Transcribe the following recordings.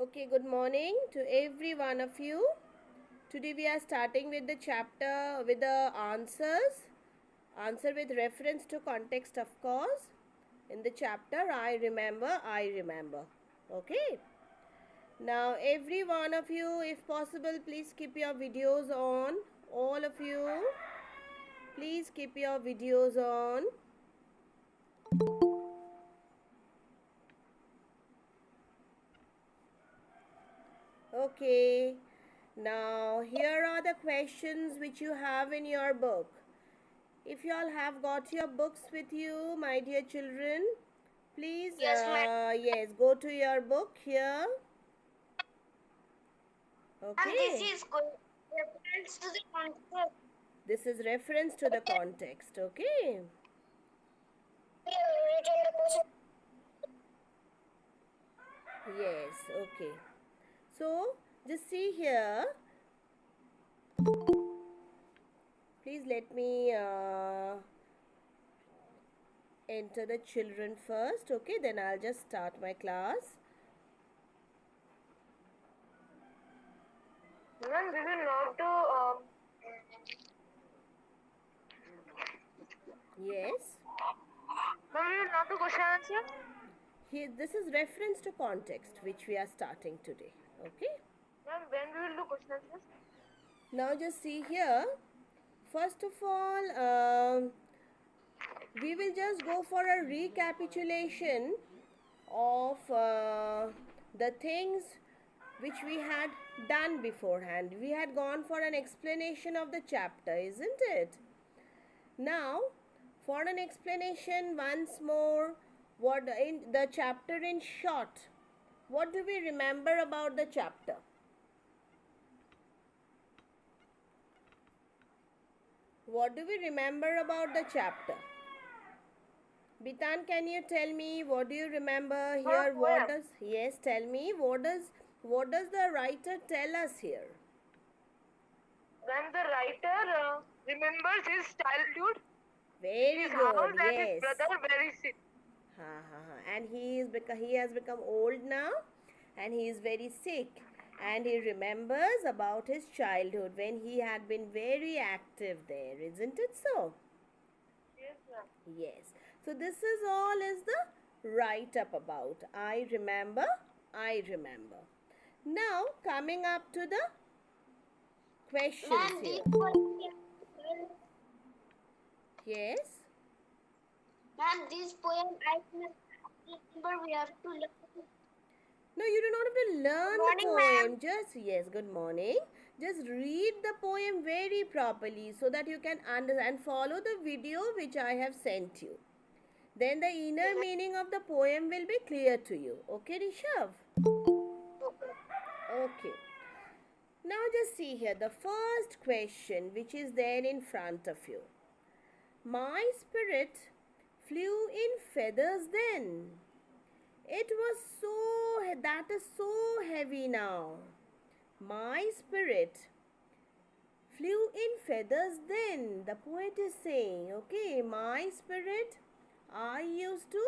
Okay, good morning to every one of you. Today we are starting with the chapter with the answers. Answer with reference to context, of course. In the chapter, I remember. Okay. Now, every one of you, if possible, please keep your videos on. All of you, please keep your videos on. Okay. Now, here are the questions which you have in your book. If you all have got your books with you, my dear children, please, Yes, ma'am. yes, go to your book here. And this Okay. is reference to the concept. This is reference to the context. Okay. We have written the question. Yes. Okay. So, just see here. Please let me enter the children first. Okay. Then I'll just start my class. Ma'am, we will not do. Yes. Ma'am, we will not do question answer. Here, this is reference to context which we are starting today. Okay. Ma'am, when we will do question answers? Now just see here. First of all, we will just go for a recapitulation of the things which we had done beforehand. We had gone for an explanation of the chapter, isn't it? Now, for an explanation once more, what in the chapter in short, what do we remember about the chapter? What do we remember about the chapter? Bitan, can you tell me what do you remember Ma'am, here? What poem. does tell me what does the writer tell us here? When the writer remembers his childhood, Very his good. house and his Yes. brother very sick. And he has become old now, and he is very sick, and he remembers about his childhood when he had been very active there, isn't it so? Yes, ma'am. Yes. So this is all is the write up about I remember, I remember. Now coming up to the questions Ma'am, here. this poem. Yes. Ma'am, this poem I remember we have to learn. No, you do not have to Good learn the morning, ma'am. poem. Just, yes, good morning. Just read the poem very properly so that you can understand. Follow the video which I have sent you. Then the inner meaning of the poem will be clear to you. Okay, Rishabh? Okay. Okay. Now just see here the first question which is there in front of you. My spirit flew in feathers then. It was that is so heavy now. My spirit flew in feathers then. The poet is saying, okay, my spirit, I used to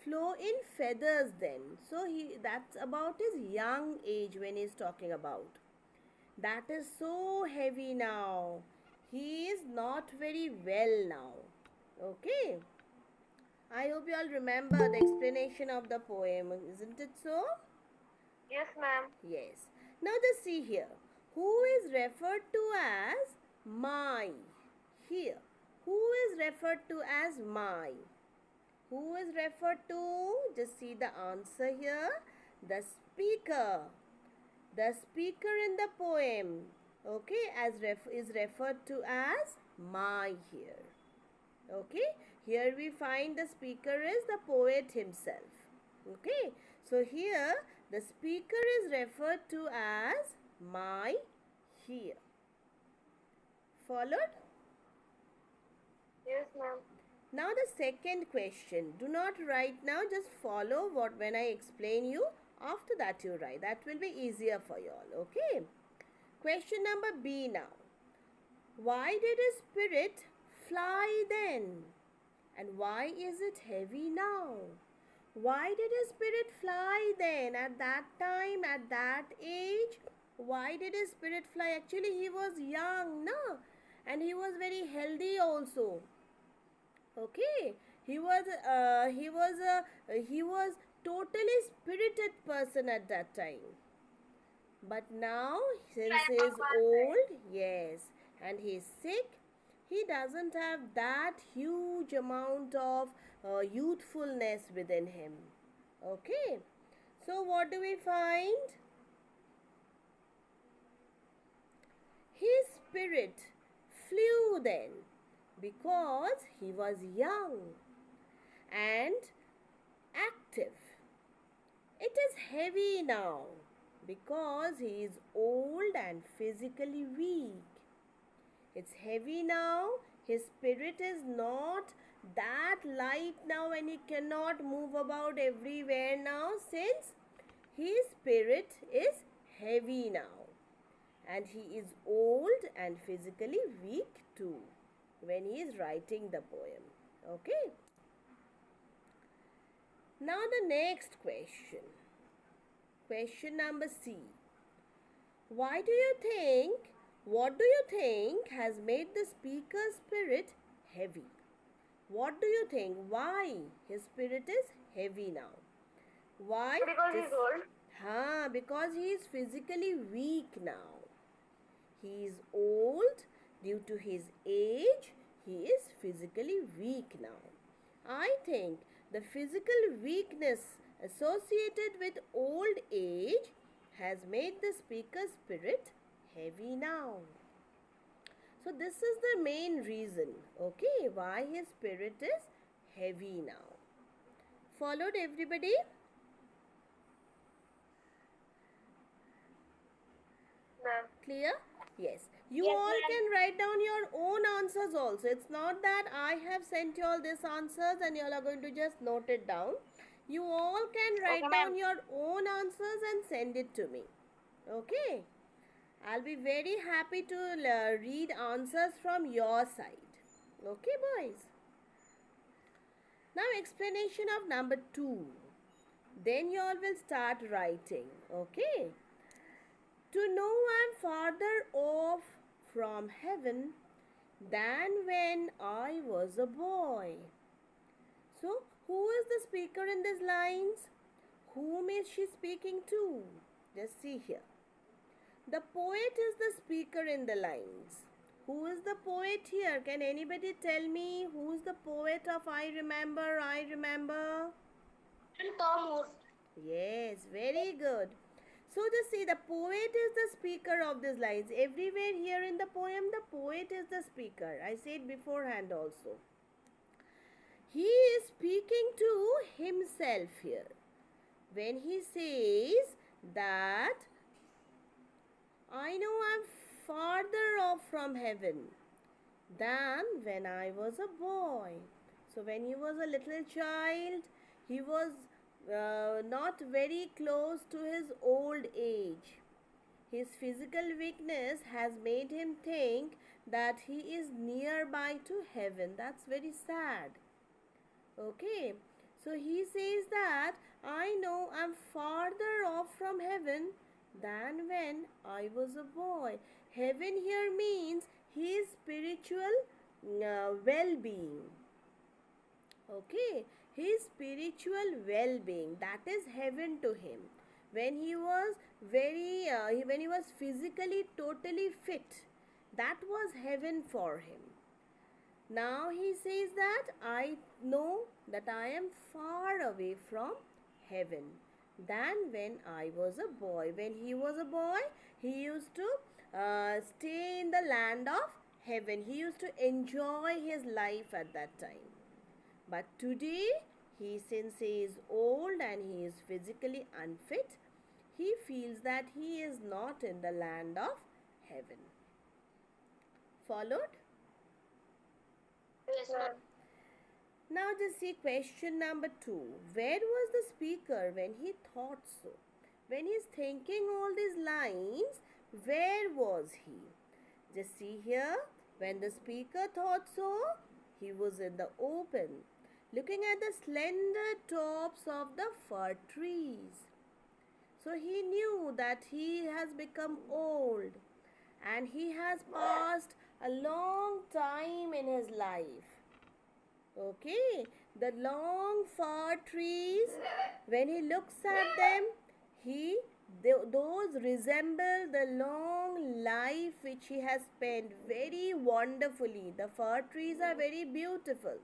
flow in feathers then. So that's about his young age when he's talking about. That is so heavy now. He is not very well now. Okay. I hope you all remember the explanation of the poem, isn't it so? Yes, ma'am. Yes. Now just see here. Who is referred to as my? Here. Who is referred to as my? Who is referred to? Just see the answer here. The speaker. The speaker in the poem. Okay, is referred to as my here. Okay, here we find the speaker is the poet himself. Okay, so here the speaker is referred to as my here. Followed? Yes, ma'am. Now the second question. Do not write now, just follow what when I explain you. After that you write. That will be easier for you all. Okay. Question number B now. Why did his spirit fly then? And why is it heavy now? Why did his spirit fly then? At that time, at that age, why did his spirit fly? Actually, he was young, no? And he was very healthy also. Okay, he was totally spirited person at that time. But now, since he is old, yes, and he is sick, he doesn't have that huge amount of youthfulness within him. Okay, so what do we find? His spirit flew then because he was young and active. It is heavy now because he is old and physically weak. It's heavy now. His spirit is not that light now and he cannot move about everywhere now since his spirit is heavy now. And he is old and physically weak too when he is writing the poem. Okay. Now the next question. Question number C. What do you think has made the speaker's spirit heavy? What do you think? Why his spirit is heavy now? Why? Because he's old. Because he is physically weak now. He is old due to his age. He is physically weak now. I think the physical weakness associated with old age has made the speaker's spirit heavy now. So this is the main reason, okay, why his spirit is heavy now. Followed everybody? Ma'am. Clear? Yes. You Yes, all ma'am. can write down your own answers also. It's not that I have sent you all these answers and you all are going to just note it down. You all can write Okay, down ma'am. your own answers and send it to me. Okay? I'll be very happy to read answers from your side. Okay, boys? Now, explanation of number 2. Then you all will start writing. Okay? To know I'm farther off from heaven than when I was a boy. So, who is the speaker in these lines? Whom is she speaking to? Just see here. The poet is the speaker in the lines. Who is the poet here? Can anybody tell me who is the poet of I Remember, I Remember? And Tom Moore. Yes, very good. So just see, the poet is the speaker of these lines. Everywhere here in the poem, the poet is the speaker. I said beforehand also. He is speaking to himself here. When he says that I know I'm farther off from heaven than when I was a boy. So when he was a little child, he was not very close to his old age. His physical weakness has made him think that he is nearby to heaven. That's very sad. Okay, so he says that I know I'm farther off from heaven than when I was a boy. Heaven here means his spiritual well being. Okay, his spiritual well being, that is heaven to him. When he was when he was physically totally fit, that was heaven for him. Now he says that I know that I am far away from heaven than when I was a boy. When he was a boy, he used to stay in the land of heaven. He used to enjoy his life at that time. But today, since he is old and he is physically unfit, he feels that he is not in the land of heaven. Followed? Yes, ma'am. Now just see question number 2. Where was the speaker when he thought so? When he is thinking all these lines, where was he? Just see here. When the speaker thought so, he was in the open. looking at the slender tops of the fir trees. So he knew that he has become old and he has passed a long time in his life. Okay, the long fir trees, when he looks at them, those resemble the long life which he has spent very wonderfully. The fir trees are very beautiful.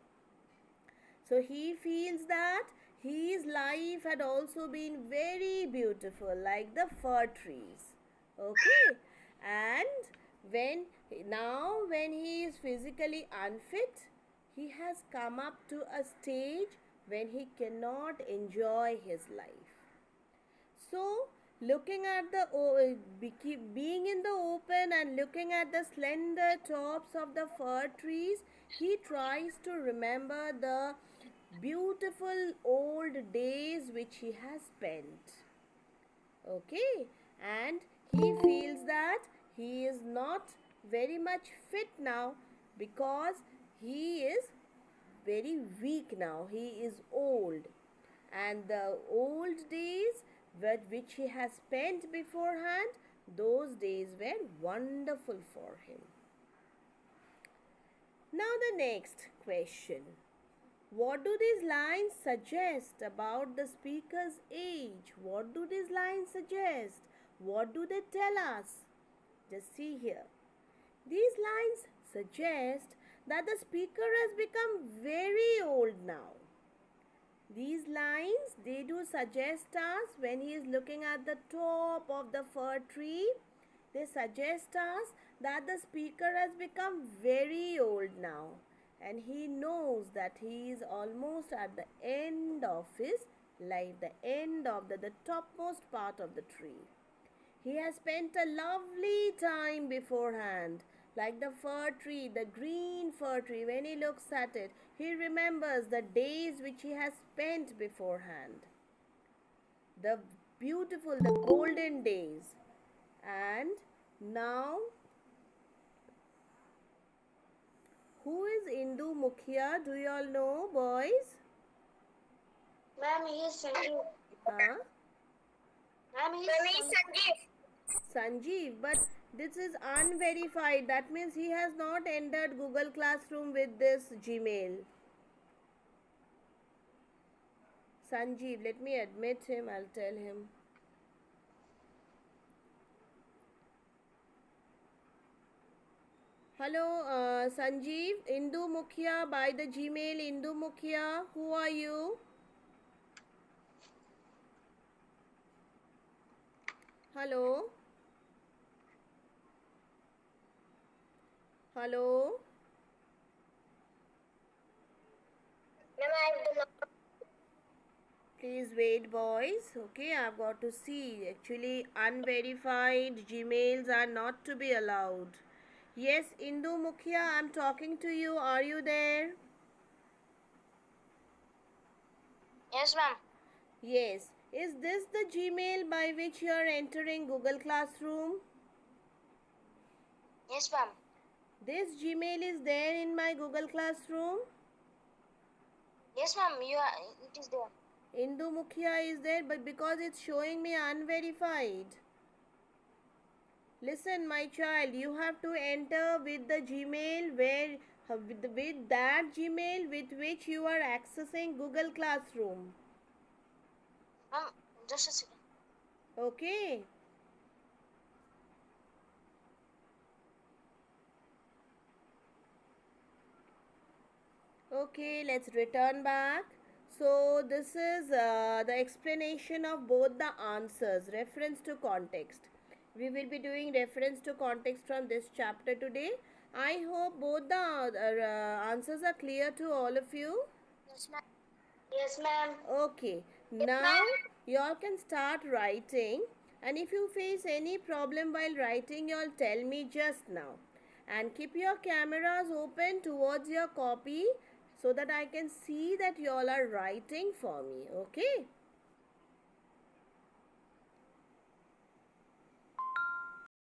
So he feels that his life had also been very beautiful, like the fir trees. Okay, and when he is physically unfit, he has come up to a stage when he cannot enjoy his life. So, looking at being in the open and looking at the slender tops of the fir trees, he tries to remember the beautiful old days which he has spent. Okay, and he feels that he is not very much fit now because he is very weak now. He is old, and the old days which he has spent beforehand, those days were wonderful for him. Now, the next question. What do these lines suggest about the speaker's age? What do these lines suggest? What do they tell us? Just see here. These lines suggest that the speaker has become very old now. These lines, they do suggest us when he is looking at the top of the fir tree, they suggest us that the speaker has become very old now and he knows that he is almost at the end of his life, the end of the topmost part of the tree. He has spent a lovely time beforehand, like the fir tree, the green fir tree. When he looks at it, he remembers the days which he has spent beforehand. The beautiful, the golden days. And now, who is Indu Mukhia? Do you all know, boys? Ma'am, he is Sanjeev. Huh? Ma'am, he is Sanjeev. Sanjeev, but this is unverified. That means he has not entered Google Classroom with this Gmail. Sanjeev, let me admit him. I'll tell him. Hello, Sanjeev, Indu Mukhia by the Gmail. Indu Mukhia, who are you? Hello? Hello? Please wait, boys. Okay, I've got to see. Actually, unverified Gmails are not to be allowed. Yes, Indu Mukhia, I'm talking to you. Are you there? Yes, ma'am. Yes. Is this the Gmail by which you are entering Google Classroom? Yes, ma'am. This Gmail is there in my Google Classroom? Yes, ma'am. It is there. Indu Mukhia is there, but because it's showing me unverified. Listen, my child, you have to enter with the Gmail with that Gmail with which you are accessing Google Classroom. Ma'am, just a second. Okay. Okay, let's return back. So this is the explanation of both the answers, reference to context. We will be doing reference to context from this chapter today. I hope both the answers are clear to all of you. Yes, ma'am. Yes, ma'am. Okay, now you all can start writing, and if you face any problem while writing, you all tell me just now. And keep your cameras open towards your copy so that I can see that you all are writing for me. Okay?